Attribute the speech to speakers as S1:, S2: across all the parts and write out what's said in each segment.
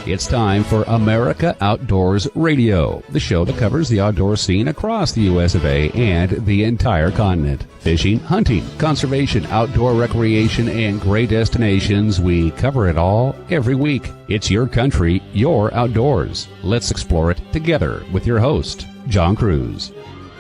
S1: It's time for America Outdoors Radio, the show that covers the outdoor scene across the U.S. of A. and the entire continent. Fishing, hunting, conservation, outdoor recreation, and great destinations. We cover it all every week. It's your country, your outdoors. Let's explore it together with your host, John Kruse.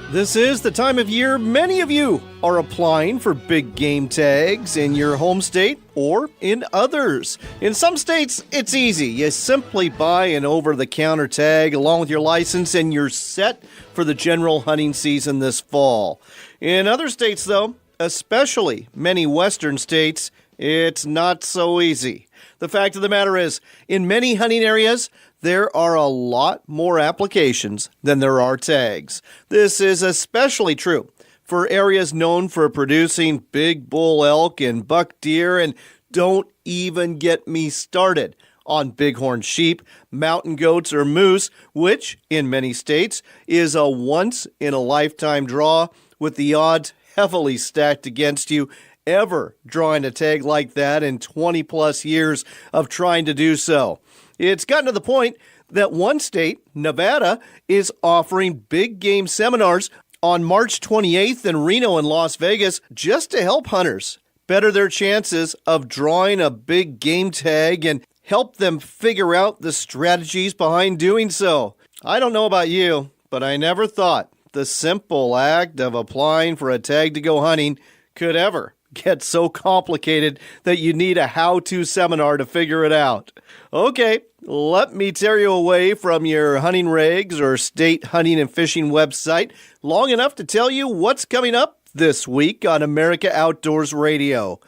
S2: This is the time of year many of you are applying for big game tags in your home state or in others. In some states, it's easy. You simply buy an over-the-counter tag along with your license and you're set for the general hunting season this fall. In other states, though, especially many western states, it's not so easy. The fact of the matter is, in many hunting areas, there are a lot more applications than there are tags. This is especially true for areas known for producing big bull elk and buck deer, and don't even get me started on bighorn sheep, mountain goats, or moose, which in many states is a once-in-a-lifetime draw, with the odds heavily stacked against you ever drawing a tag like that in 20-plus years of trying to do so. It's gotten to the point that one state, Nevada, is offering big game seminars on March 28th in Reno and Las Vegas just to help hunters better their chances of drawing a big game tag and help them figure out the strategies behind doing so. I don't know about you, but I never thought the simple act of applying for a tag to go hunting could ever get so complicated that you need a how-to seminar to figure it out. Okay, let me tear you away from your hunting regs or state hunting and fishing website long enough to tell you what's coming up this week on America Outdoors Radio.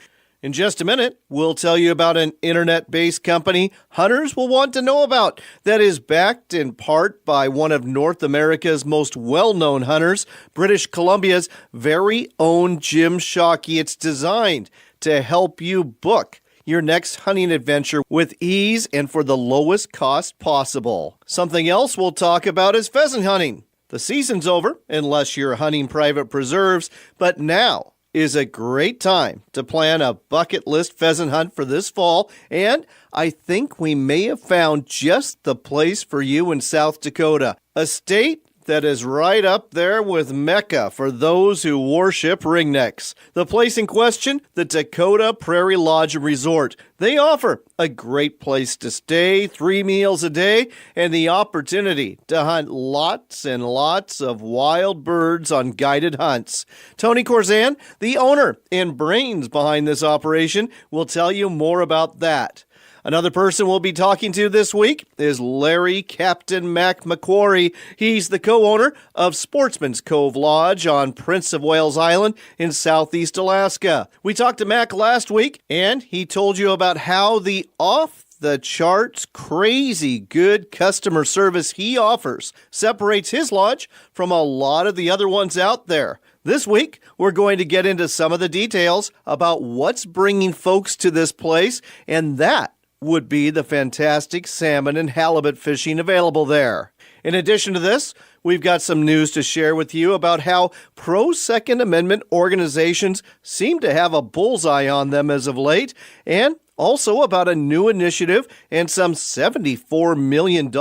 S2: In just a minute, we'll tell you about an internet-based company hunters will want to know about that is backed in part by one of North America's most well-known hunters, British Columbia's very own Jim Shockey. It's designed to help you book your next hunting adventure with ease and for the lowest cost possible. Something else we'll talk about is pheasant hunting. The season's over, unless you're hunting private preserves, but now is a great time to plan a bucket list pheasant hunt for this fall, and I think we may have found just the place for you in South Dakota, a state that is right up there with Mecca for those who worship ringnecks. The place in question, the Dakota Prairie Lodge and Resort. They offer a great place to stay, 3 meals a day, and the opportunity to hunt lots and lots of wild birds on guided hunts. Toni Korzan, the owner and brains behind this operation, will tell you more about that. Another person we'll be talking to this week is Larry Captain Mac McQuarrie. He's the co-owner of Sportsman's Cove Lodge on Prince of Wales Island in southeast Alaska. We talked to Mac last week, and he told you about how the off-the-charts, crazy good customer service he offers separates his lodge from a lot of the other ones out there. This week, we're going to get into some of the details about what's bringing folks to this place, and that would be the fantastic salmon and halibut fishing available there. In addition to this, we've got some news to share with you about how pro-Second Amendment organizations seem to have a bullseye on them as of late, and also about a new initiative and some $74 million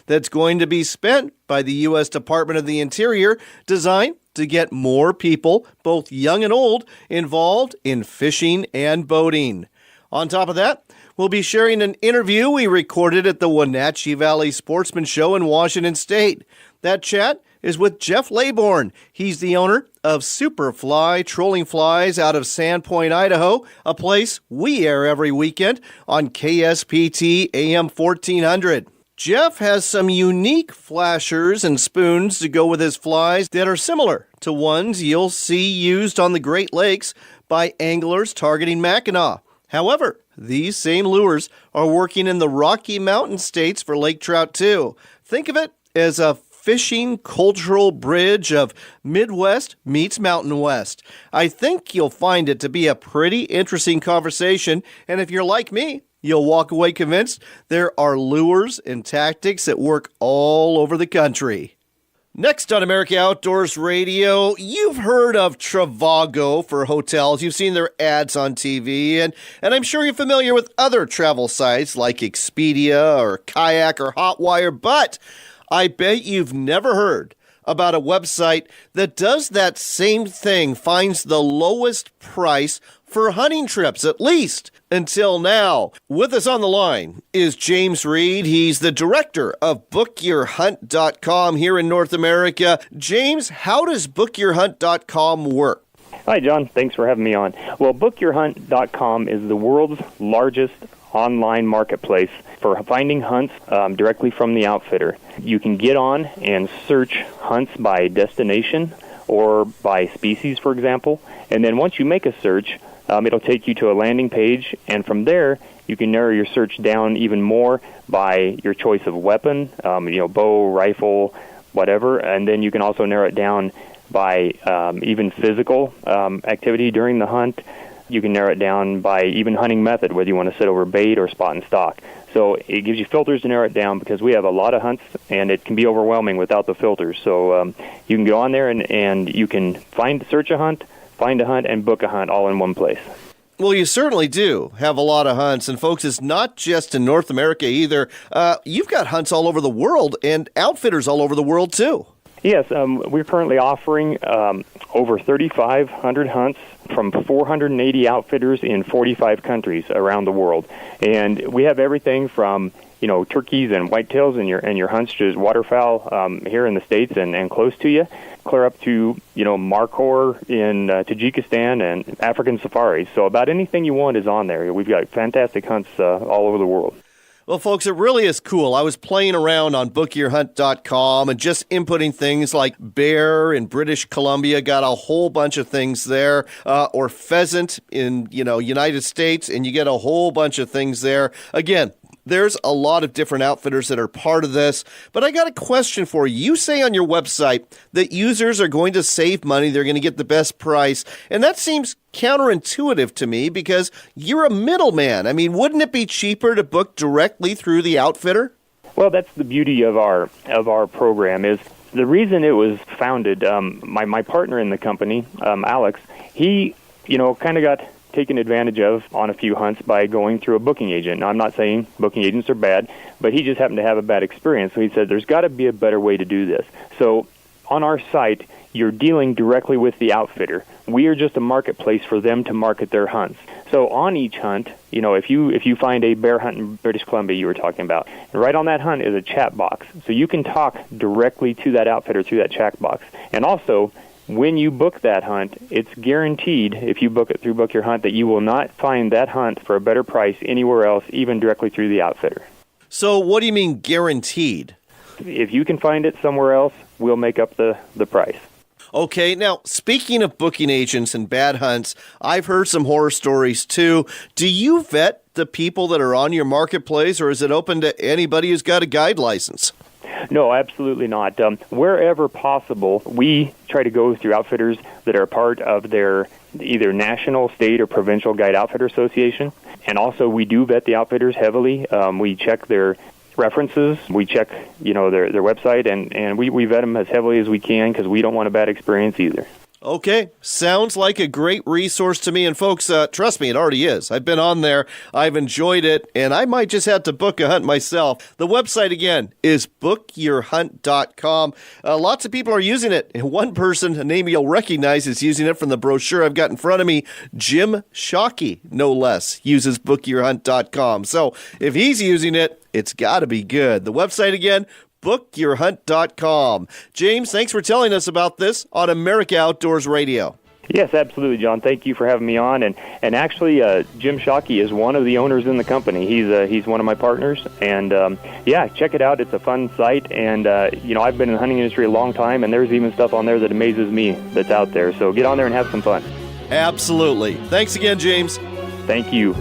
S2: that's going to be spent by the U.S. Department of the Interior designed to get more people, both young and old, involved in fishing and boating. On top of that, we'll be sharing an interview we recorded at the Wenatchee Valley Sportsman Show in Washington State. That chat is with Jeff Laybourne. He's the owner of Superfly Trolling Flies out of Sandpoint, Idaho, a place we air every weekend on KSPT AM 1400. Jeff has some unique flashers and spoons to go with his flies that are similar to ones you'll see used on the Great Lakes by anglers targeting Mackinac. However, these same lures are working in the Rocky Mountain states for lake trout too. Think of it as a fishing cultural bridge of Midwest meets Mountain West. I think you'll find it to be a pretty interesting conversation, and if you're like me, you'll walk away convinced there are lures and tactics that work all over the country. Next on America Outdoors Radio, you've heard of Trivago for hotels. You've seen their ads on TV, and I'm sure you're familiar with other travel sites like Expedia or Kayak or Hotwire, but I bet you've never heard about a website that does that same thing, finds the lowest price for hunting trips, at least until now. With us on the line is James Reed. He's the director of bookyourhunt.com here in North America. James, how does bookyourhunt.com work?
S3: Hi, John. Thanks for having me on. Well, bookyourhunt.com is the world's largest online marketplace for finding hunts directly from the outfitter. You can get on and search hunts by destination or by species, for example, and then once you make a search, it'll take you to a landing page, and from there, you can narrow your search down even more by your choice of weapon, bow, rifle, whatever, and then you can also narrow it down by even physical activity during the hunt. You can narrow it down by even hunting method, whether you want to sit over bait or spot and stalk. So it gives you filters to narrow it down because we have a lot of hunts, and it can be overwhelming without the filters. So you can go on there and you can search a hunt, find a hunt, and book a hunt all in one place.
S2: Well, you certainly do have a lot of hunts. And folks, it's not just in North America either. You've got hunts all over the world and outfitters all over the world too.
S3: Yes, we're currently offering over 3,500 hunts from 480 outfitters in 45 countries around the world. And we have everything from turkeys and whitetails and your hunts just waterfowl here in the States and close to you, clear up to markhor in Tajikistan and African safaris. So about anything you want is on there. We've got fantastic hunts all over the world.
S2: Well, folks, it really is cool. I was playing around on bookyourhunt.com and just inputting things like bear in British Columbia, got a whole bunch of things there, or pheasant in, United States, and you get a whole bunch of things there. Again, there's a lot of different outfitters that are part of this, but I got a question for you. You say on your website that users are going to save money, they're going to get the best price, and that seems counterintuitive to me because you're a middleman. I mean, wouldn't it be cheaper to book directly through the outfitter?
S3: Well, that's the beauty of our program is the reason it was founded. My partner in the company, Alex, he kind of got taken advantage of on a few hunts by going through a booking agent. Now, I'm not saying booking agents are bad, but he just happened to have a bad experience. So he said, there's got to be a better way to do this. So on our site, you're dealing directly with the outfitter. We are just a marketplace for them to market their hunts. So on each hunt, if you find a bear hunt in British Columbia you were talking about, and right on that hunt is a chat box. So you can talk directly to that outfitter through that chat box. And also, when you book that hunt, it's guaranteed, if you book it through Book Your Hunt, that you will not find that hunt for a better price anywhere else, even directly through the outfitter.
S2: So what do you mean guaranteed?
S3: If you can find it somewhere else, we'll make up the price.
S2: Okay, now, speaking of booking agents and bad hunts, I've heard some horror stories too. Do you vet the people that are on your marketplace, or is it open to anybody who's got a guide license?
S3: No, absolutely not. Wherever possible, we try to go through outfitters that are part of their either national, state, or provincial guide outfitter association. And also, we do vet the outfitters heavily. We check their references. We check, their website, and we vet them as heavily as we can because we don't want a bad experience either.
S2: Okay, sounds like a great resource to me. And folks, trust me, it already is. I've been on there, I've enjoyed it, and I might just have to book a hunt myself. The website, again, is bookyourhunt.com. Lots of people are using it. And one person, a name you'll recognize, is using it from the brochure I've got in front of me. Jim Shockey, no less, uses bookyourhunt.com. So if he's using it, it's got to be good. The website, again, bookyourhunt.com. James, thanks for telling us about this on America Outdoors Radio.
S3: Yes, absolutely, John. Thank you for having me on. And actually, Jim Shockey is one of the owners in the company. He's one of my partners. And, check it out. It's a fun site. And, I've been in the hunting industry a long time, and there's even stuff on there that amazes me that's out there. So get on there and have some fun.
S2: Absolutely. Thanks again, James.
S3: Thank you.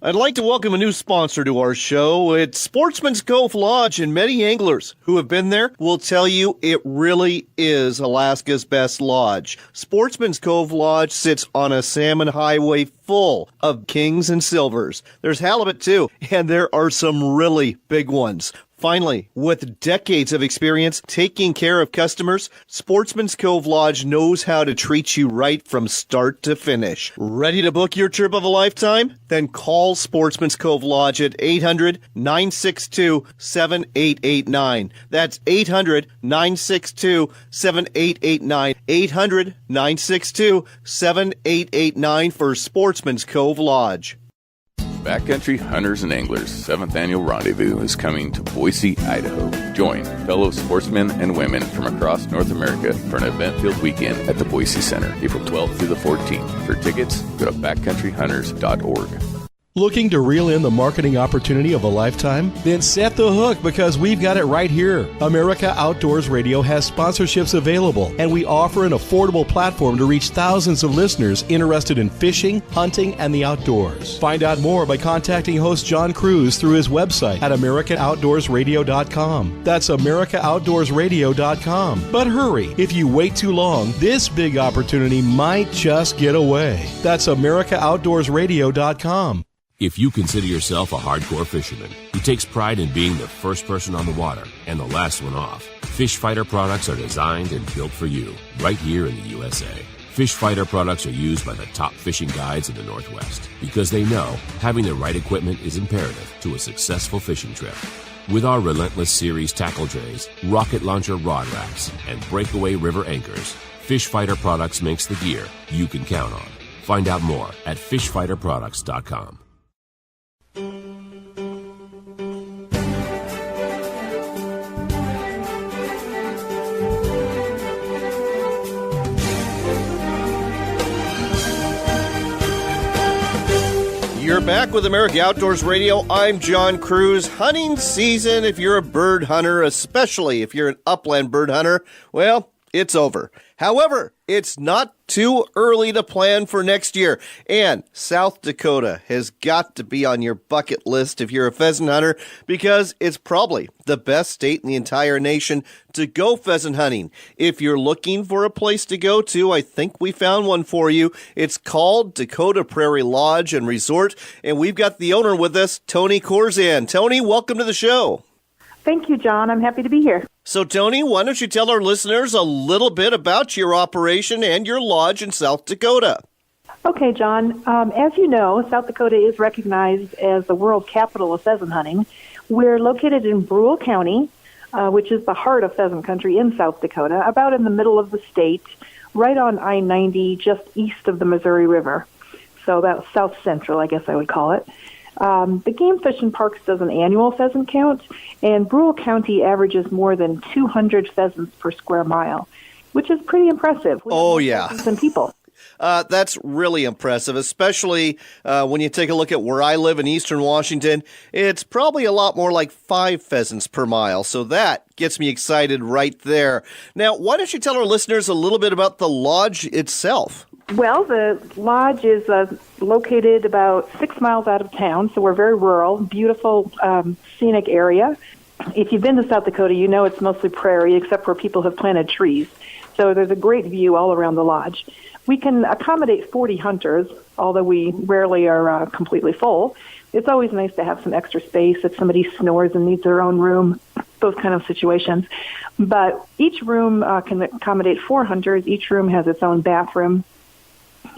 S2: I'd like to welcome a new sponsor to our show. It's Sportsman's Cove Lodge, and many anglers who have been there will tell you it really is Alaska's best lodge. Sportsman's Cove Lodge sits on a salmon highway full of kings and silvers. There's halibut too, and there are some really big ones. Finally, with decades of experience taking care of customers, Sportsman's Cove Lodge knows how to treat you right from start to finish. Ready to book your trip of a lifetime? Then call Sportsman's Cove Lodge at 800-962-7889. That's 800-962-7889. 800-962-7889 for Sportsman's Cove Lodge.
S4: Backcountry Hunters and Anglers' 7th Annual Rendezvous is coming to Boise, Idaho. Join fellow sportsmen and women from across North America for an event-filled weekend at the Boise Center, April 12th through the 14th. For tickets, go to backcountryhunters.org.
S5: Looking to reel in the marketing opportunity of a lifetime? Then set the hook, because we've got it right here. America Outdoors Radio has sponsorships available, and we offer an affordable platform to reach thousands of listeners interested in fishing, hunting, and the outdoors. Find out more by contacting host John Kruse through his website at AmericanOutdoorsRadio.com. That's AmericanOutdoorsRadio.com. But hurry, if you wait too long, this big opportunity might just get away. That's AmericanOutdoorsRadio.com.
S6: If you consider yourself a hardcore fisherman who takes pride in being the first person on the water and the last one off, Fish Fighter products are designed and built for you right here in the USA. Fish Fighter products are used by the top fishing guides in the Northwest because they know having the right equipment is imperative to a successful fishing trip. With our Relentless Series tackle trays, rocket launcher rod racks, and breakaway river anchors, Fish Fighter products makes the gear you can count on. Find out more at fishfighterproducts.com.
S2: You're back with America Outdoors Radio. I'm John Kruse. Hunting season, if you're a bird hunter, especially if you're an upland bird hunter, well, it's over. However, it's not too early to plan for next year. And South Dakota has got to be on your bucket list if you're a pheasant hunter, because it's probably the best state in the entire nation to go pheasant hunting. If you're looking for a place to go to, I think we found one for you. It's called Dakota Prairie Lodge and Resort, and we've got the owner with us, Toni Korzan. Toni, welcome to the show.
S7: Thank you, John. I'm happy to be here.
S2: So, Toni, why don't you tell our listeners a little bit about your operation and your lodge in South Dakota?
S7: Okay, John. As you know, South Dakota is recognized as the world capital of pheasant hunting. We're located in Brule County, which is the heart of pheasant country in South Dakota, about in the middle of the state, right on I-90, just east of the Missouri River. So that's south central, I guess I would call it. The Game Fish and Parks does an annual pheasant count, and Brule County averages more than 200 pheasants per square mile, which is pretty impressive.
S2: Oh, yeah.
S7: And people.
S2: That's really impressive, especially when you take a look at where I live in eastern Washington. It's probably a lot more like 5 pheasants per mile, so that gets me excited right there. Now, why don't you tell our listeners a little bit about the lodge itself?
S7: Well, the lodge is located about 6 miles out of town, so we're very rural, beautiful, scenic area. If you've been to South Dakota, you know it's mostly prairie, except where people have planted trees. So there's a great view all around the lodge. We can accommodate 40 hunters, although we rarely are completely full. It's always nice to have some extra space if somebody snores and needs their own room, those kind of situations. But each room can accommodate 4 hunters. Each room has its own bathroom.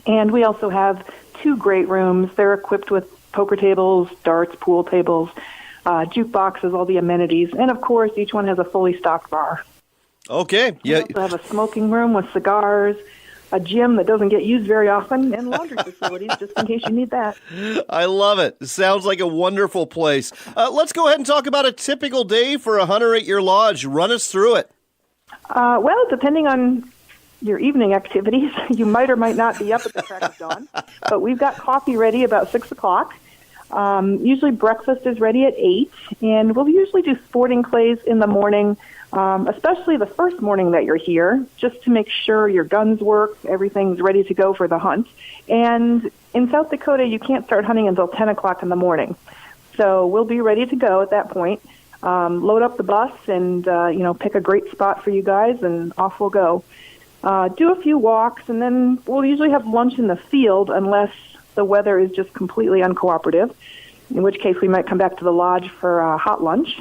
S7: And we also have 2 great rooms. They're equipped with poker tables, darts, pool tables, jukeboxes, all the amenities. And, of course, each one has a fully stocked bar.
S2: Okay. Yeah.
S7: We also have a smoking room with cigars, a gym that doesn't get used very often, and laundry facilities, just in case you need that.
S2: I love it. It sounds like a wonderful place. Let's go ahead and talk about a typical day for a hunter at your lodge. Run us through it.
S7: Well, depending on your evening activities, you might or might not be up at the crack of dawn. But we've got coffee ready about 6 o'clock. Usually breakfast is ready at 8, and we'll usually do sporting clays in the morning, especially the first morning that you're here, just to make sure your guns work, everything's ready to go for the hunt. And in South Dakota, you can't start hunting until 10 o'clock in the morning. So we'll be ready to go at that point. Load up the bus and, pick a great spot for you guys, and off we'll go. Do a few walks, and then we'll usually have lunch in the field unless the weather is just completely uncooperative, in which case we might come back to the lodge for a hot lunch.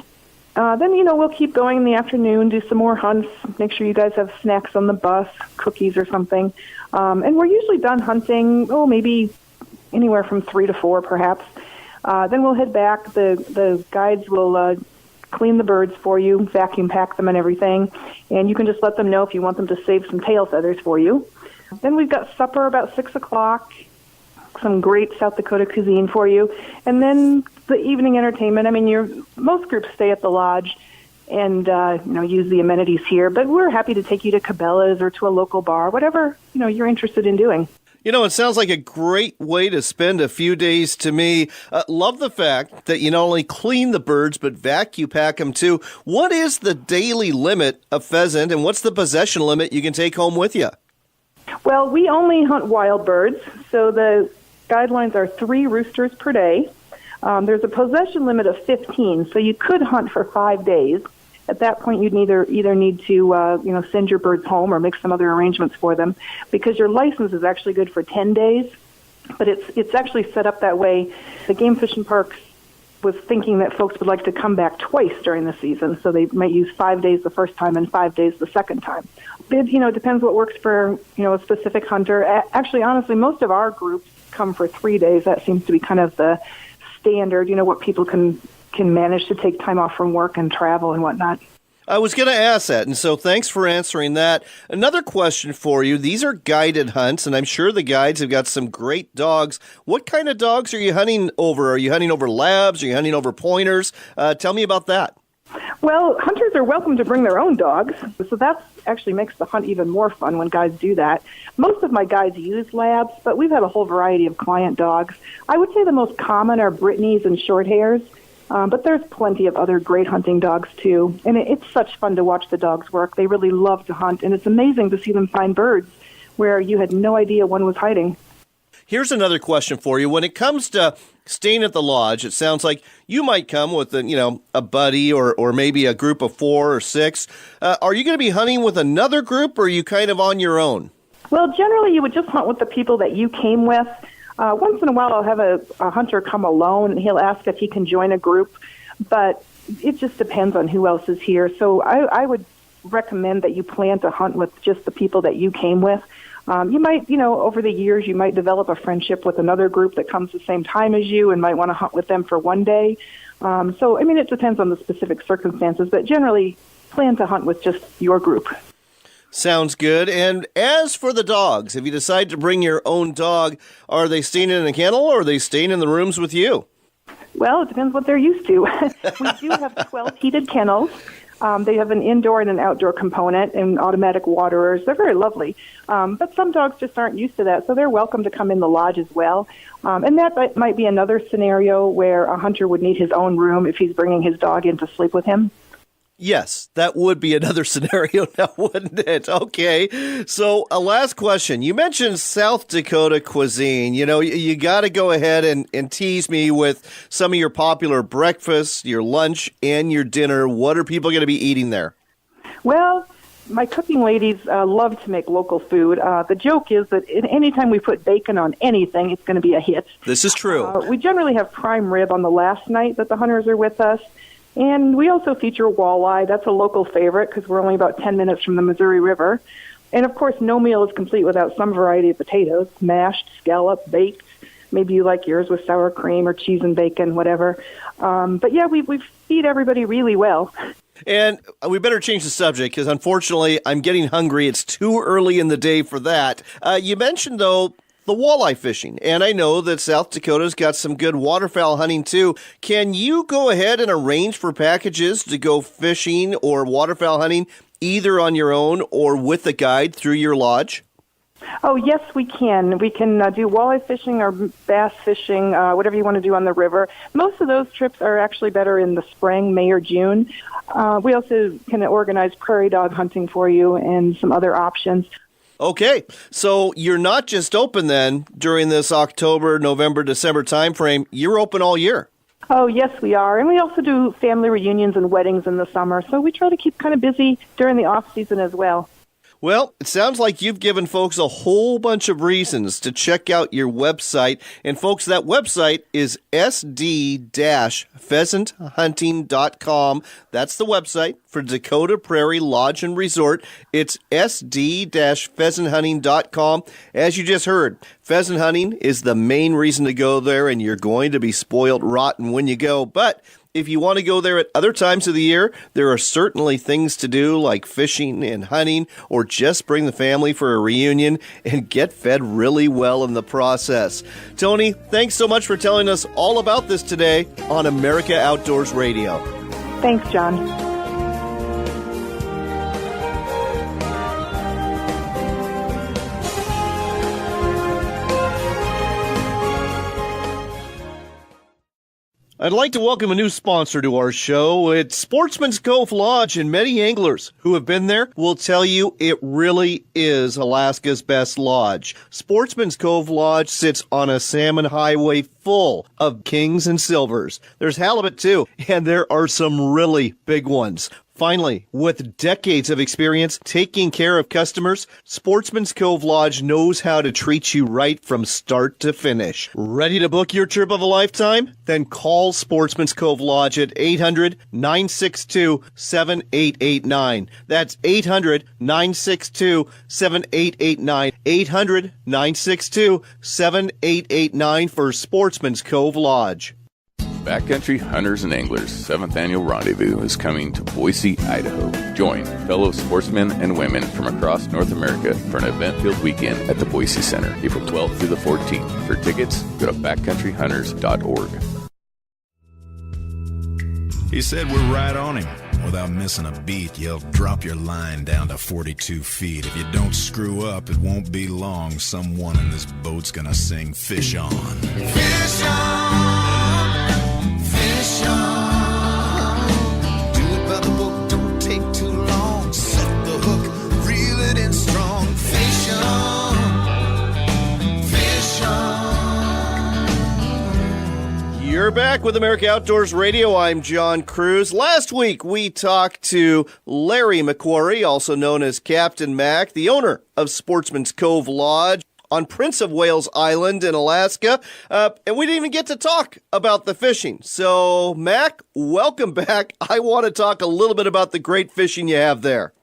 S7: Then, we'll keep going in the afternoon, do some more hunts, make sure you guys have snacks on the bus, cookies or something. And we're usually done hunting, maybe anywhere from 3 to 4 perhaps. Then we'll head back. The guides will clean the birds for you, vacuum pack them and everything, and you can just let them know if you want them to save some tail feathers for you. Then we've got supper about 6 o'clock, some great South Dakota cuisine for you, and then the evening entertainment. I mean, most groups stay at the lodge and use the amenities here, but we're happy to take you to Cabela's or to a local bar, whatever you're interested in doing.
S2: It sounds like a great way to spend a few days to me. Love the fact that you not only clean the birds, but vacuum pack them too. What is the daily limit of pheasant, and what's the possession limit you can take home with you?
S7: Well, we only hunt wild birds, so the guidelines are 3 roosters per day. There's a possession limit of 15, so you could hunt for 5 days. At that point, you'd either need to send your birds home or make some other arrangements for them, because your license is actually good for 10 days, but it's actually set up that way. The Game Fish and Parks was thinking that folks would like to come back twice during the season, so they might use 5 days the first time and 5 days the second time. It depends what works for a specific hunter. Actually, honestly, most of our groups come for 3 days. That seems to be kind of the standard. What people can manage to take time off from work and travel and whatnot.
S2: I was going to ask that, and so thanks for answering that. Another question for you. These are guided hunts, and I'm sure the guides have got some great dogs. What kind of dogs are you hunting over? Are you hunting over labs? Are you hunting over pointers? Tell me about that.
S7: Well, hunters are welcome to bring their own dogs, so that actually makes the hunt even more fun when guides do that. Most of my guides use labs, but we've had a whole variety of client dogs. I would say the most common are Brittany's and Shorthairs. But there's plenty of other great hunting dogs, too. And it's such fun to watch the dogs work. They really love to hunt, and it's amazing to see them find birds where you had no idea one was hiding.
S2: Here's another question for you. When it comes to staying at the lodge, it sounds like you might come with a buddy or maybe a group of 4 or 6. Are you going to be hunting with another group, or are you kind of on your own?
S7: Well, generally you would just hunt with the people that you came with. Once in a while, I'll have a hunter come alone, and he'll ask if he can join a group, but it just depends on who else is here. So I would recommend that you plan to hunt with just the people that you came with. You might, over the years, you might develop a friendship with another group that comes the same time as you and might want to hunt with them for one day. It depends on the specific circumstances, but generally plan to hunt with just your group.
S2: Sounds good. And as for the dogs, if you decide to bring your own dog, are they staying in a kennel or are they staying in the rooms with you?
S7: Well, it depends what they're used to. We do have 12 heated kennels. They have an indoor and an outdoor component and automatic waterers. They're very lovely. But some dogs just aren't used to that, so they're welcome to come in the lodge as well. And that might be another scenario where a hunter would need his own room if he's bringing his dog in to sleep with him.
S2: Yes, that would be another scenario now, wouldn't it? Okay, so a last question. You mentioned South Dakota cuisine. You got to go ahead and tease me with some of your popular breakfasts, your lunch, and your dinner. What are people going to be eating there?
S7: Well, my cooking ladies love to make local food. The joke is that anytime we put bacon on anything, it's going to be a hit.
S2: This is true.
S7: We generally have prime rib on the last night that the hunters are with us. And we also feature walleye. That's a local favorite because we're only about 10 minutes from the Missouri River. And, of course, no meal is complete without some variety of potatoes, mashed, scalloped, baked. Maybe you like yours with sour cream or cheese and bacon, whatever. But, yeah, we feed everybody really well.
S2: And we better change the subject because, unfortunately, I'm getting hungry. It's too early in the day for that. You mentioned, though, the walleye fishing, and I know that South Dakota's got some good waterfowl hunting too. Can you go ahead and arrange for packages to go fishing or waterfowl hunting either on your own or with a guide through your lodge?
S7: Oh, yes, we can. We can do walleye fishing or bass fishing, whatever you want to do on the river. Most of those trips are actually better in the spring, May or June. We also can organize prairie dog hunting for you and some other options.
S2: Okay, so you're not just open then during this October, November, December timeframe. You're open all year.
S7: Oh, yes, we are. And we also do family reunions and weddings in the summer. So we try to keep kind of busy during the off season as well.
S2: Well, it sounds like you've given folks a whole bunch of reasons to check out your website. And folks, that website is sd-pheasanthunting.com. That's the website for Dakota Prairie Lodge and Resort. It's sd-pheasanthunting.com. As you just heard, pheasant hunting is the main reason to go there, and you're going to be spoiled rotten when you go. But if you want to go there at other times of the year, there are certainly things to do like fishing and hunting, or just bring the family for a reunion and get fed really well in the process. Toni, thanks so much for telling us all about this today on America Outdoors Radio.
S7: Thanks, John.
S2: I'd like to welcome a new sponsor to our show. It's Sportsman's Cove Lodge, and many anglers who have been there will tell you it really is Alaska's best lodge. Sportsman's Cove Lodge sits on a salmon highway full of kings and silvers. There's halibut too, and there are some really big ones. Finally, with decades of experience taking care of customers, Sportsman's Cove Lodge knows how to treat you right from start to finish. Ready to book your trip of a lifetime? Then call Sportsman's Cove Lodge at 800-962-7889. That's 800-962-7889. 800-962-7889 for Sportsman's Cove Lodge.
S4: Backcountry Hunters and Anglers' 7th Annual Rendezvous is coming to Boise, Idaho. Join fellow sportsmen and women from across North America for an event-filled weekend at the Boise Center, April 12th through the 14th. For tickets, go to backcountryhunters.org.
S8: He said we're right on him. Without missing a beat, you'll drop your line down to 42 feet. If you don't screw up, it won't be long. Someone in this boat's gonna sing Fish On. Fish on, fish on. Do it by the book, don't take too long. Set the hook, reel it in strong. Fish on, fish on.
S2: You're back with America Outdoors Radio. I'm John Kruse. Last week, we talked to Larry McQuarrie, also known as Captain Mac, the owner of Sportsman's Cove Lodge on Prince of Wales Island in Alaska. And we didn't even get to talk about the fishing. So, Mac, welcome back. I want to talk a little bit about the great fishing you have there.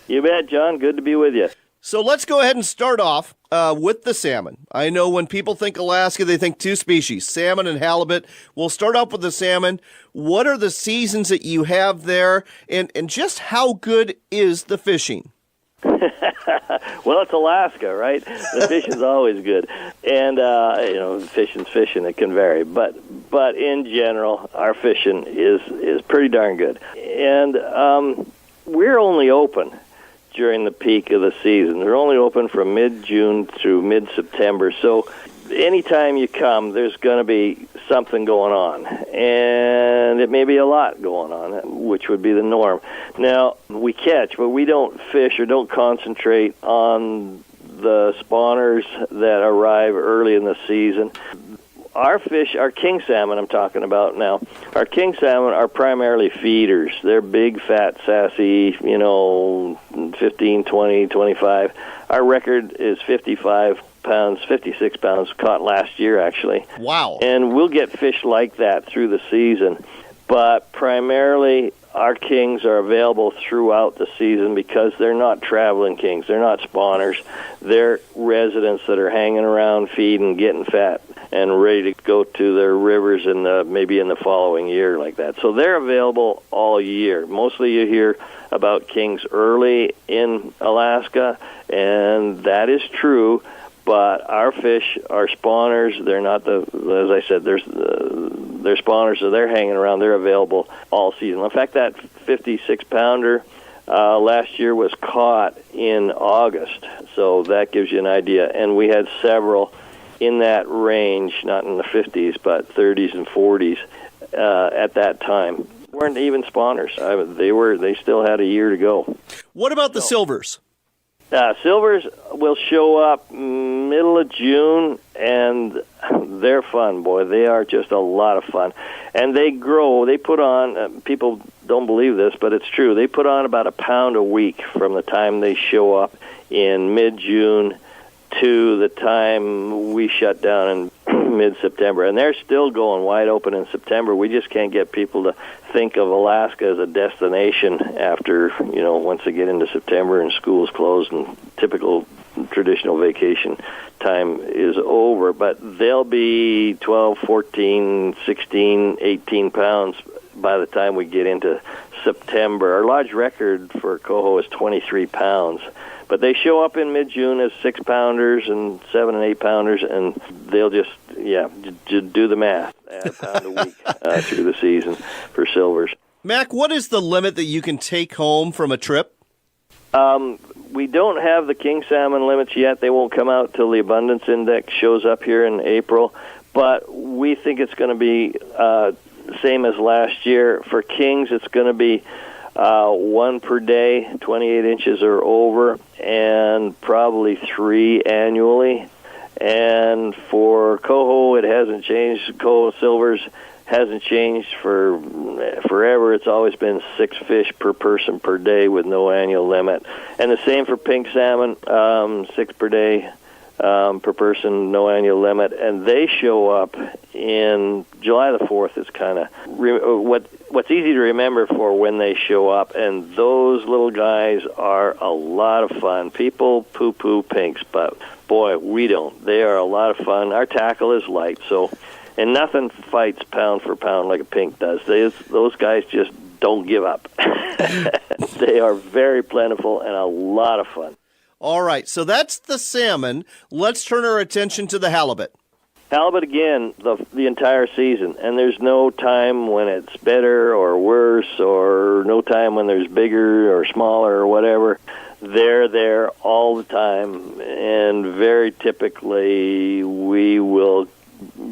S9: You bet, John. Good to be with you.
S2: So let's go ahead and start off with the salmon. I know when people think Alaska, they think two species, salmon and halibut. We'll start off with the salmon. What are the seasons that you have there, and just how good is the fishing?
S9: Well, it's Alaska, right? The fishing's always good. And, fishing's fishing. It can vary. But in general, our fishing is pretty darn good. And we're only open during the peak of the season. They're only open from mid-June through mid-September. So anytime you come, there's going to be something going on. And it may be a lot going on, which would be the norm. Now, we catch, but we don't fish or don't concentrate on the spawners that arrive early in the season. Our fish, our king salmon I'm talking about now, our king salmon are primarily feeders. They're big, fat, sassy, 15, 20, 25. Our record is 56 pounds caught last year, actually.
S2: Wow.
S9: And we'll get fish like that through the season. But primarily, our kings are available throughout the season because they're not traveling kings. They're not spawners. They're residents that are hanging around, feeding, getting fat, and ready to go to their rivers maybe in the following year like that. So they're available all year. Mostly you hear about kings early in Alaska, and that is true. But our fish are spawners. They're not as I said, they're spawners, so they're hanging around. They're available all season. In fact, that 56-pounder last year was caught in August, so that gives you an idea. And we had several in that range, not in the 50s, but 30s and 40s at that time. Weren't even spawners. They still had a year to go.
S2: What about the silvers?
S9: Silvers will show up middle of June, and they're fun, boy. They are just a lot of fun. And they grow. They put on, people don't believe this, but it's true. They put on about a pound a week from the time they show up in mid-June to the time we shut down in mid-September. And they're still going wide open in September. We just can't get people to think of Alaska as a destination after, once they get into September and school's closed and typical traditional vacation time is over. But they'll be 12, 14, 16, 18 pounds by the time we get into September. Our lodge record for coho is 23 pounds. But they show up in mid-June as 6-pounders and 7- and 8-pounders, and they'll just do the math, add a pound a week through the season for silvers.
S2: Mac, what is the limit that you can take home from a trip?
S9: We don't have the king salmon limits yet. They won't come out till the abundance index shows up here in April, but we think it's going to be same as last year. For kings, it's going to be 1 per day, 28 inches or over, and probably 3 annually. And for coho, it hasn't changed. Coho silvers hasn't changed for forever. It's always been 6 fish per person per day with no annual limit. And the same for pink salmon, 6 per day per person, no annual limit. And they show up in July the 4th is kind of what's easy to remember for when they show up. And those little guys are a lot of fun. People poo-poo pinks, but boy, we don't. They are a lot of fun. Our tackle is light, and nothing fights pound for pound like a pink does. Those guys just don't give up. They are very plentiful and a lot of fun.
S2: All right, so that's the salmon. Let's turn our attention to the halibut.
S9: Halibut, again, the entire season, and there's no time when it's better or worse, or no time when there's bigger or smaller or whatever. They're there all the time, and very typically we will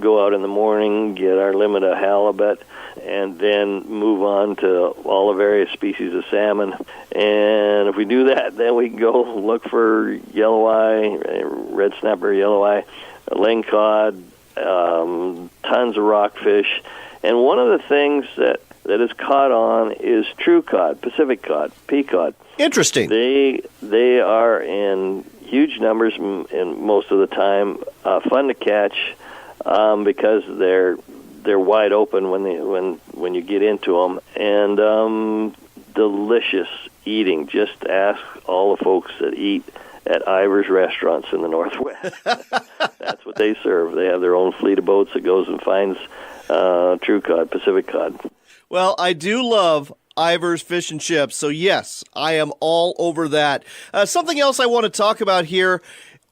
S9: go out in the morning, get our limit of halibut, and then move on to all the various species of salmon. And if we do that, then we can go look for yellow eye, red snapper, yellow eye, lingcod, tons of rockfish. And one of the things that is caught on is true cod, Pacific cod, pea cod.
S2: Interesting.
S9: They are in huge numbers in most of the time, fun to catch because they're wide open when you get into them, and delicious eating. Just ask all the folks that eat at Ivar's restaurants in the Northwest. That's what they serve. They have their own fleet of boats that goes and finds true cod, Pacific cod.
S2: Well, I do love Ivar's Fish and Chips, so yes, I am all over that. Something else I want to talk about here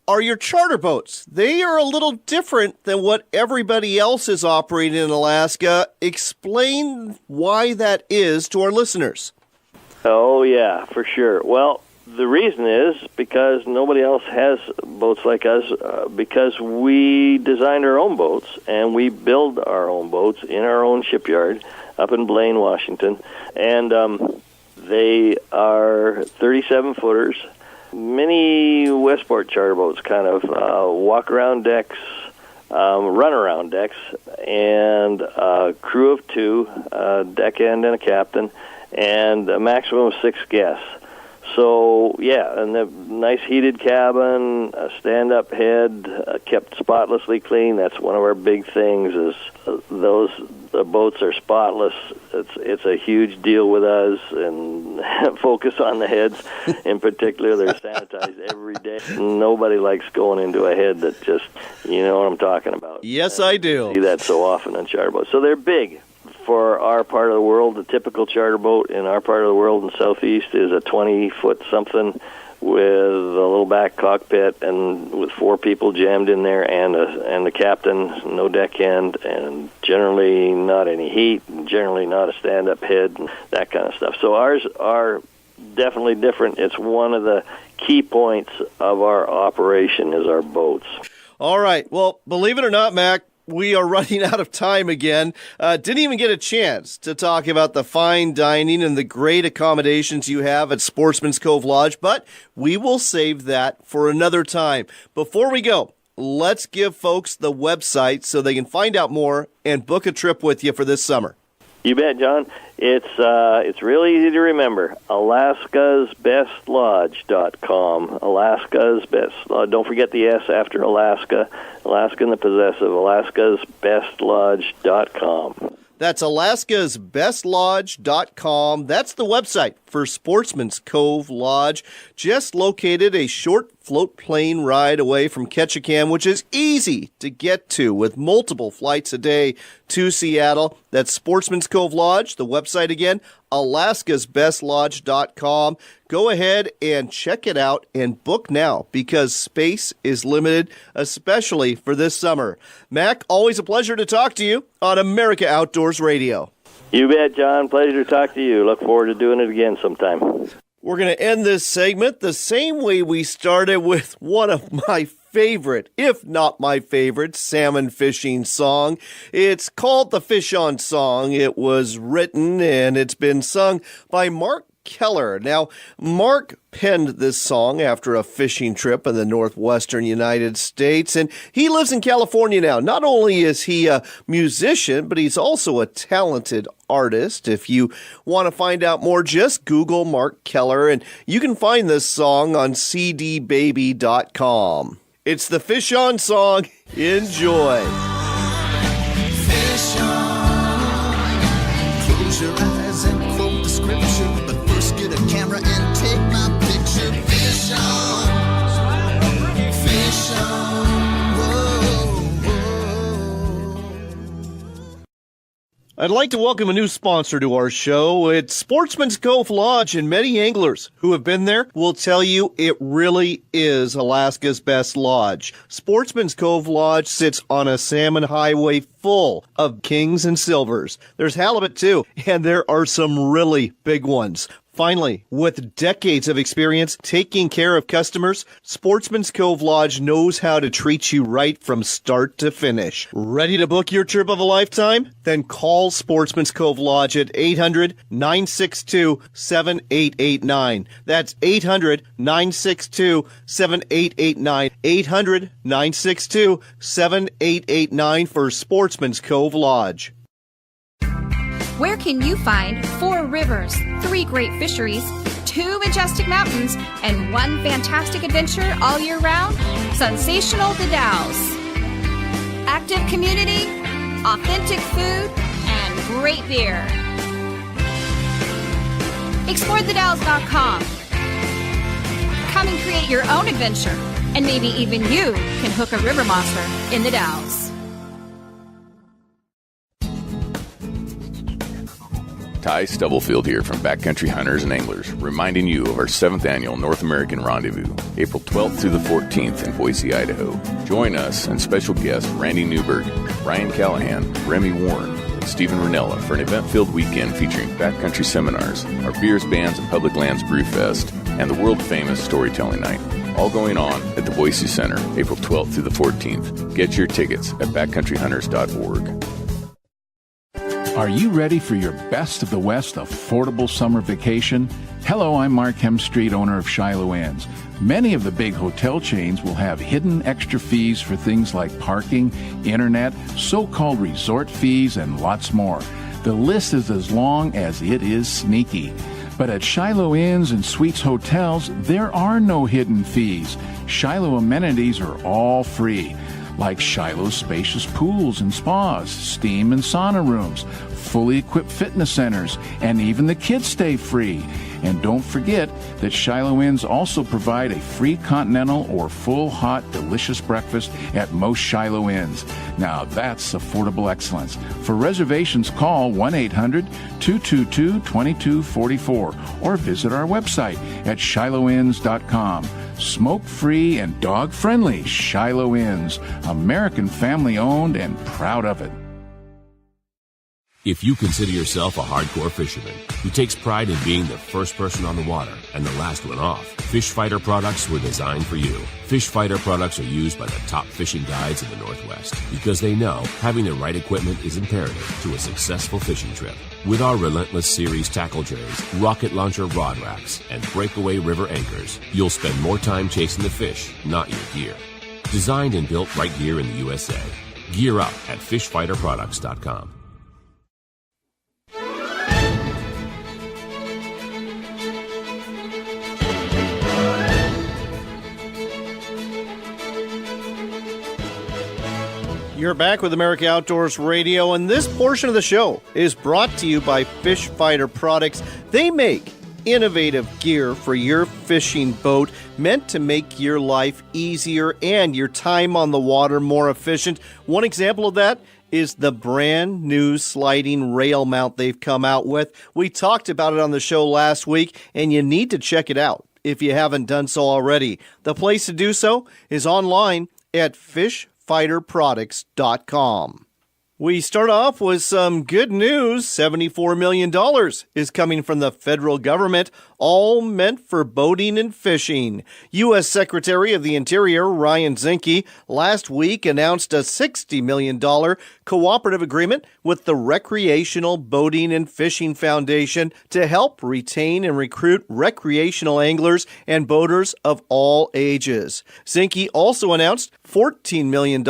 S2: are your charter boats. They are a little different than what everybody else is operating in Alaska. Explain why that is to our listeners.
S9: Oh, yeah, for sure. Well, the reason is because nobody else has boats like us, because we designed our own boats, and we build our own boats in our own shipyard up in Blaine, Washington. And they are 37-footers. Many Westport charter boats kind of walk-around decks, run-around decks, and a crew of 2, a deckhand and a captain, and a maximum of 6 guests. So, yeah, and the nice heated cabin, a stand-up head, kept spotlessly clean. That's one of our big things is the boats are spotless. It's a huge deal with us, and focus on the heads. In particular, they're sanitized every day. Nobody likes going into a head that just, you know what I'm talking about.
S2: Yes, I do.
S9: I see that so often on charter boats. So they're big. For our part of the world, the typical charter boat in our part of the world in Southeast is a 20-foot something with a little back cockpit and with 4 people jammed in there and a captain, no deckhand, and generally not any heat, and generally not a stand-up head, and that kind of stuff. So ours are definitely different. It's one of the key points of our operation is our boats.
S2: All right. Well, believe it or not, Mac, we are running out of time again. Didn't even get a chance to talk about the fine dining and the great accommodations you have at Sportsman's Cove Lodge, but we will save that for another time. Before we go, let's give folks the website so they can find out more and book a trip with you for this summer.
S9: You bet, John. It's really easy to remember. AlaskasBestLodge.com. Alaska's Best. Don't forget the S after Alaska. Alaska and the possessive. AlaskasBestLodge.com.
S2: That's alaskasbestlodge.com. That's the website for Sportsman's Cove Lodge, just located a short float plane ride away from Ketchikan, which is easy to get to with multiple flights a day to Seattle. That's Sportsman's Cove Lodge. The website again, alaskasbestlodge.com. Go ahead and check it out and book now because space is limited, especially for this summer. Mac, always a pleasure to talk to you on America Outdoors Radio.
S9: You bet, John. Pleasure to talk to you. Look forward to doing it again sometime.
S2: We're going to end this segment the same way we started, with one of my favorite, if not my favorite, salmon fishing song. It's called the Fish On Song. It was written and it's been sung by Mark Keller. Now, Mark penned this song after a fishing trip in the northwestern United States, and he lives in California now. Not only is he a musician, but he's also a talented artist. If you want to find out more, just Google Mark Keller, and you can find this song on cdbaby.com. It's the Fish On Song. Enjoy.
S10: Fish on. Close your eyes and quote the scripture, but first get a camera and take my picture. Fish on. Fish on. Whoa, whoa.
S2: I'd like to welcome a new sponsor to our show. It's Sportsman's Cove Lodge, and many anglers who have been there will tell you it really is Alaska's best lodge. Sportsman's Cove Lodge sits on a salmon highway full of kings and silvers. There's halibut too, and there are some really big ones. Finally, with decades of experience taking care of customers, Sportsman's Cove Lodge knows how to treat you right from start to finish. Ready to book your trip of a lifetime? Then call Sportsman's Cove Lodge at 800-962-7889. That's 800-962-7889. 800-962-7889 for Sportsman's Cove Lodge.
S11: Where can you find 4 rivers, 3 great fisheries, 2 majestic mountains, and 1 fantastic adventure all year round? Sensational The Dalles. Active community, authentic food, and great beer. ExploreTheDalles.com. Come and create your own adventure, and maybe even you can hook a river monster in the Dalles.
S4: Ty Stubblefield here from Backcountry Hunters and Anglers, reminding you of our 7th annual North American Rendezvous, April 12th through the 14th in Boise, Idaho. Join us and special guests Randy Newberg, Ryan Callahan, Remy Warren, and Stephen Ranella for an event-filled weekend featuring backcountry seminars, our beers, bands, and public lands brew fest, and the world-famous storytelling night. All going on at the Boise Center, April 12th through the 14th. Get your tickets at backcountryhunters.org.
S12: Are you ready for your best of the West affordable summer vacation? Hello, I'm Mark Hemstreet, owner of Shiloh Inns. Many of the big hotel chains will have hidden extra fees for things like parking, internet, so-called resort fees, and lots more. The list is as long as it is sneaky. But at Shiloh Inns and Suites Hotels, there are no hidden fees. Shiloh amenities are all free, like Shiloh's spacious pools and spas, steam and sauna rooms, fully equipped fitness centers, and even the kids stay free. And don't forget that Shiloh Inns also provide a free continental or full hot delicious breakfast at most Shiloh Inns. Now that's affordable excellence. For reservations, call 1-800-222-2244 or visit our website at shilohinns.com. Smoke-free and dog-friendly Shiloh Inns. American family-owned and proud of it.
S6: If you consider yourself a hardcore fisherman who takes pride in being the first person on the water and the last one off, Fish Fighter products were designed for you. Fish Fighter products are used by the top fishing guides in the Northwest because they know having the right equipment is imperative to a successful fishing trip. With our Relentless Series tackle trays, rocket launcher rod racks, and breakaway river anchors, you'll spend more time chasing the fish, not your gear. Designed and built right here in the USA. Gear up at fishfighterproducts.com.
S2: You're back with America Outdoors Radio, and this portion of the show is brought to you by Fish Fighter Products. They make innovative gear for your fishing boat meant to make your life easier and your time on the water more efficient. One example of that is the brand new sliding rail mount they've come out with. We talked about it on the show last week, and you need to check it out if you haven't done so already. The place to do so is online at fishfighterproducts.com. We start off with some good news. $74 million is coming from the federal government, all meant for boating and fishing. U.S. Secretary of the Interior Ryan Zinke last week announced a $60 million cooperative agreement with the Recreational Boating and Fishing Foundation to help retain and recruit recreational anglers and boaters of all ages. Zinke also announced $14 million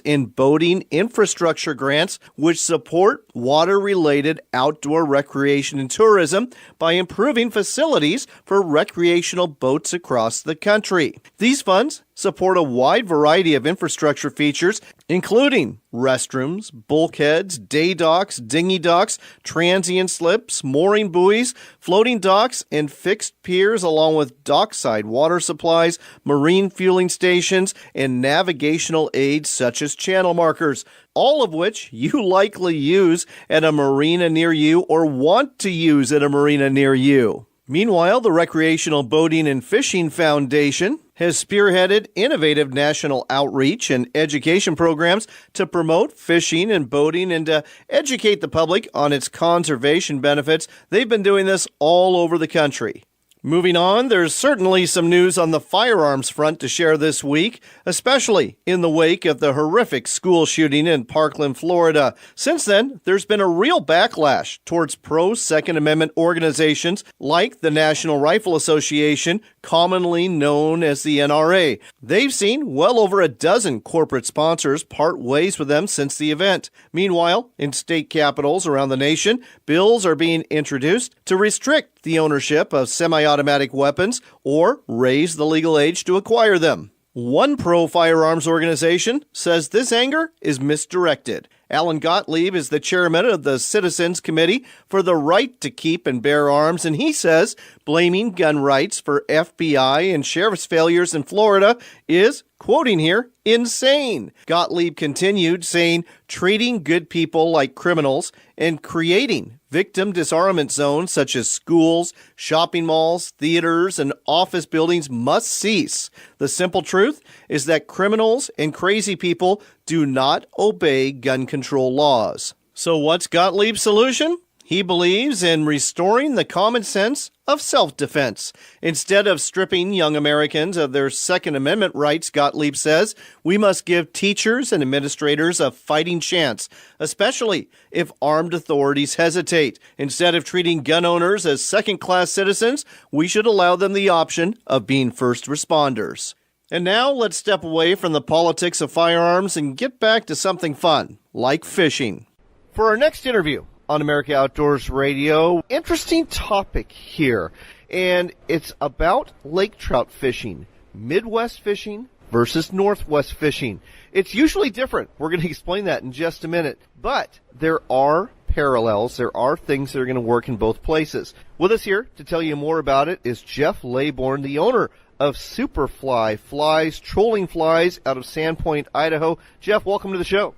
S2: in boating infrastructure grants, which support water-related outdoor recreation and tourism by improving facilities for recreational boats across the country. These funds support a wide variety of infrastructure features, including restrooms, bulkheads, day docks, dinghy docks, transient slips, mooring buoys, floating docks, and fixed piers, along with dockside water supplies, marine fueling stations, and navigational aids such as channel markers, all of which you likely use at a marina near you or want to use at a marina near you. Meanwhile, the Recreational Boating and Fishing Foundation has spearheaded innovative national outreach and education programs to promote fishing and boating and to educate the public on its conservation benefits. They've been doing this all over the country. Moving on, there's certainly some news on the firearms front to share this week, especially in the wake of the horrific school shooting in Parkland, Florida. Since then, there's been a real backlash towards pro-Second Amendment organizations like the National Rifle Association, commonly known as the NRA. They've seen well over a dozen corporate sponsors part ways with them since the event. Meanwhile, in state capitals around the nation, bills are being introduced to restrict the ownership of semi-automatic weapons or raise the legal age to acquire them. One pro-firearms organization says this anger is misdirected. Alan Gottlieb is the chairman of the Citizens Committee for the Right to Keep and Bear Arms, and he says blaming gun rights for FBI and sheriff's failures in Florida is, quoting here, insane. Gottlieb continued, saying treating good people like criminals and creating victim disarmament zones such as schools, shopping malls, theaters, and office buildings must cease. The simple truth is that criminals and crazy people do not obey gun control laws. So what's Gottlieb's solution? He believes in restoring the common sense of self-defense. Instead of stripping young Americans of their Second Amendment rights, Gottlieb says, we must give teachers and administrators a fighting chance, especially if armed authorities hesitate. Instead of treating gun owners as second-class citizens, we should allow them the option of being first responders. And now let's step away from the politics of firearms and get back to something fun, like fishing. For our next interview on America Outdoors Radio, interesting topic here, and it's about lake trout fishing, Midwest fishing versus Northwest fishing. It's usually different. We're going to explain that in just a minute, but there are parallels. There are things that are going to work in both places. With us here to tell you more about it is Jeff Laybourne, the owner of Superfly Flies, trolling flies out of Sandpoint, Idaho. Jeff, welcome to the show.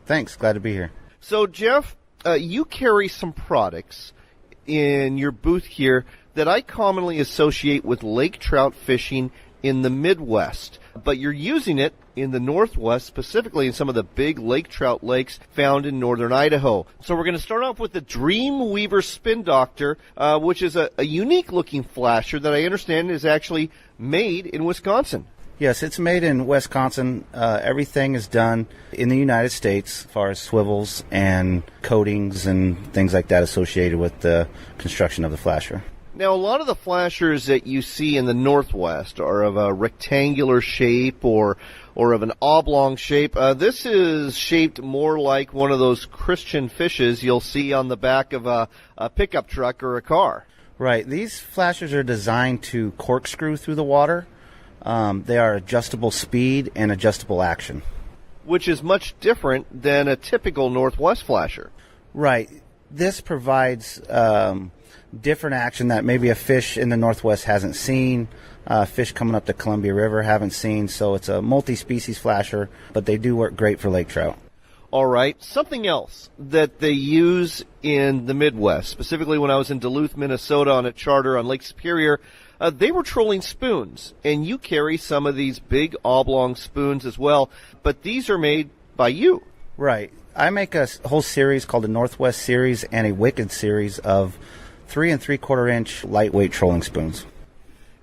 S13: Thanks. Glad to be here.
S2: So, Jeff, you carry some products in your booth here that I commonly associate with lake trout fishing in the Midwest. but you're using it in the Northwest, specifically in some of the big lake trout lakes found in northern Idaho. So we're going to start off with the Dreamweaver Spin Doctor, which is a unique-looking flasher that I understand is actually made in Wisconsin.
S13: Yes, it's made in Wisconsin. Everything is done in the United States as far as swivels and coatings and things like that associated with the construction of the flasher.
S2: Now, a lot of the flashers that you see in the Northwest are of a rectangular shape or of an oblong shape. This is shaped more like one of those Christian fishes you'll see on the back of a pickup truck or a car.
S13: Right. These flashers are designed to corkscrew through the water. They are adjustable speed and adjustable action.
S2: Which is much different than a typical Northwest flasher.
S13: Right. This provides different action that maybe a fish in the Northwest hasn't seen, fish coming up the Columbia River haven't seen. So it's a multi-species flasher, but they do work great for lake trout.
S2: All right. Something else that they use in the Midwest, specifically when I was in Duluth, Minnesota on a charter on Lake Superior, they were trolling spoons, and you carry some of these big oblong spoons as well, but these are made by you.
S13: Right. I make a whole series called the Northwest Series and a Wicked Series of 3 3/4 inch lightweight trolling spoons.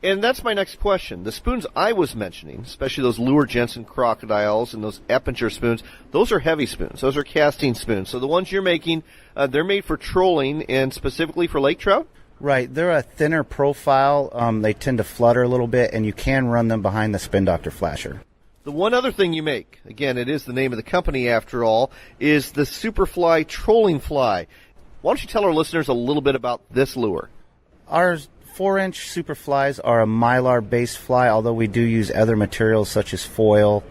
S2: And that's my next question. The spoons I was mentioning, especially those Lure Jensen crocodiles and those Eppinger spoons, those are heavy spoons. Those are casting spoons. So the ones you're making, they're made for trolling and specifically for lake trout?
S13: Right. They're a thinner profile. They tend to flutter a little bit, and you can run them behind the Spin Doctor flasher.
S2: The one other thing you make, again, it is the name of the company after all, is the Superfly trolling fly. Why don't you tell our listeners a little bit about this lure?
S13: Our 4-inch Superflies are a Mylar-based fly, although we do use other materials such as foil.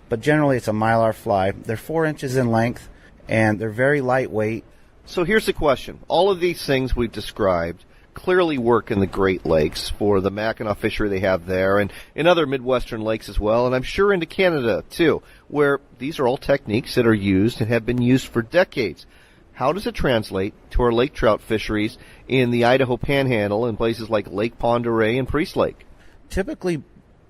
S13: But generally it's a Mylar fly. They're 4 inches in length, and they're very lightweight.
S2: So here's the question. All of these things we've described clearly work in the Great Lakes for the Mackinac fishery they have there and in other Midwestern lakes as well, and I'm sure into Canada too, where these are all techniques that are used and have been used for decades. How does it translate to our lake trout fisheries in the Idaho Panhandle and places like Lake Pend Oreille and Priest Lake?
S13: Typically,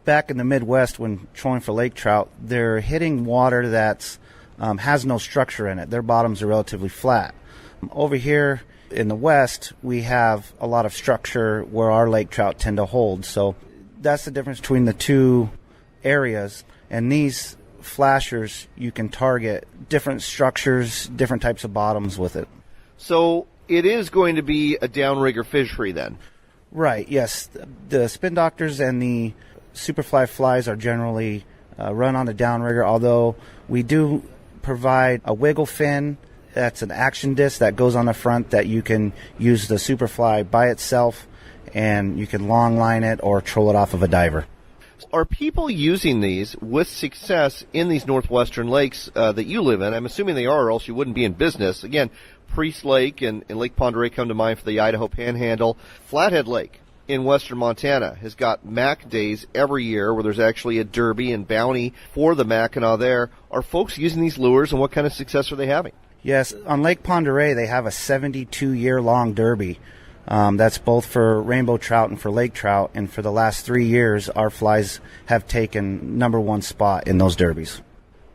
S13: back in the Midwest, when trolling for lake trout, they're hitting water that has no structure in it. Their bottoms are relatively flat. Over here in the West, we have a lot of structure where our lake trout tend to hold. So that's the difference between the two areas. And these flashers, you can target different structures, different types of bottoms with it.
S2: So it is going to be a downrigger fishery then?
S13: Right, yes. The Spin Doctors and the Superfly Flies are generally run on the downrigger, although we do provide a wiggle fin. That's an action disc that goes on the front that you can use the Superfly by itself, and you can long line it or troll it off of a diver.
S2: Are people using these with success in these northwestern lakes that you live in? I'm assuming they are, or else you wouldn't be in business. Again, Priest Lake and Lake Pend Oreille come to mind for the Idaho Panhandle. Flathead Lake in western Montana has got Mac Days every year where there's actually a derby and bounty for the Mackinac there. Are folks using these lures, and what kind of success are they having?
S13: Yes, on Lake Pend Oreille they have a 72-year-long derby. That's both for rainbow trout and for lake trout, and for the last 3 years, our flies have taken #1 spot in those derbies.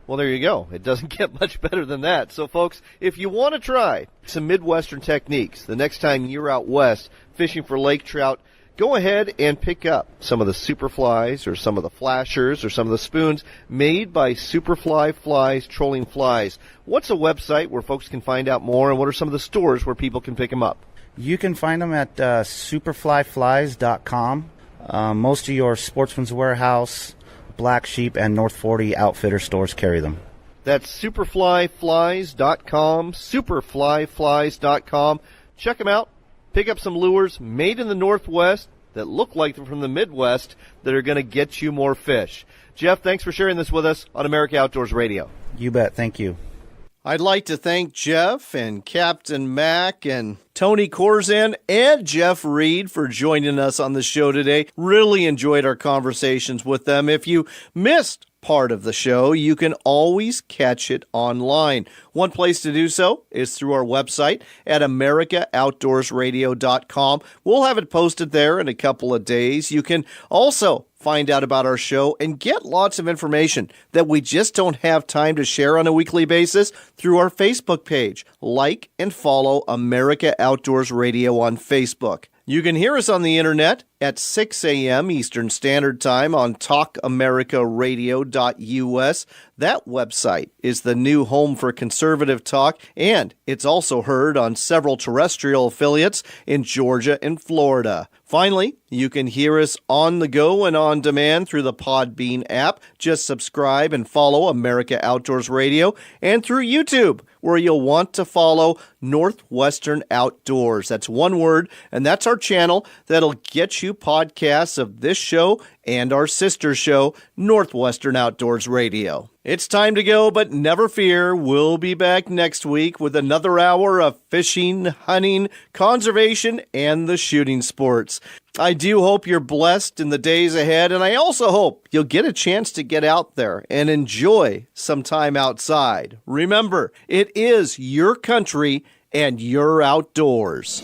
S2: Well, there you go. It doesn't get much better than that. So, folks, if you want to try some Midwestern techniques the next time you're out west fishing for lake trout, go ahead and pick up some of the Superflies or some of the flashers or some of the spoons made by Superfly Flies Trolling Flies. What's a website where folks can find out more, and what are some of the stores where people can pick them up?
S13: You can find them at superflyflies.com. Most of your Sportsman's Warehouse, Black Sheep, and North 40 Outfitter stores carry them.
S2: That's superflyflies.com, superflyflies.com. Check them out. Pick up some lures made in the Northwest that look like them from the Midwest that are going to get you more fish. Jeff, thanks for sharing this with us on America Outdoors Radio.
S13: You bet. Thank you.
S2: I'd like to thank Jeff and Captain Mac and Toni Korzan and Jeff Reed for joining us on the show today. Really enjoyed our conversations with them. If you missed part of the show, you can always catch it online. One place to do so is through our website at AmericaOutdoorsRadio.com. We'll have it posted there in a couple of days. You can also find out about our show, and get lots of information that we just don't have time to share on a weekly basis through our Facebook page. Like and follow America Outdoors Radio on Facebook. You can hear us on the internet at 6 a.m. Eastern Standard Time on talkamericaradio.us. That website is the new home for conservative talk, and it's also heard on several terrestrial affiliates in Georgia and Florida. Finally, you can hear us on the go and on demand through the Podbean app. Just subscribe and follow America Outdoors Radio, and through YouTube, where you'll want to follow Northwestern Outdoors. That's one word, and that's our channel that'll get you podcasts of this show and our sister show, Northwestern Outdoors Radio. It's time to go, but never fear, we'll be back next week with another hour of fishing, hunting, conservation, and the shooting sports. I do hope you're blessed in the days ahead, and I also hope you'll get a chance to get out there and enjoy some time outside. Remember, it is your country and your outdoors.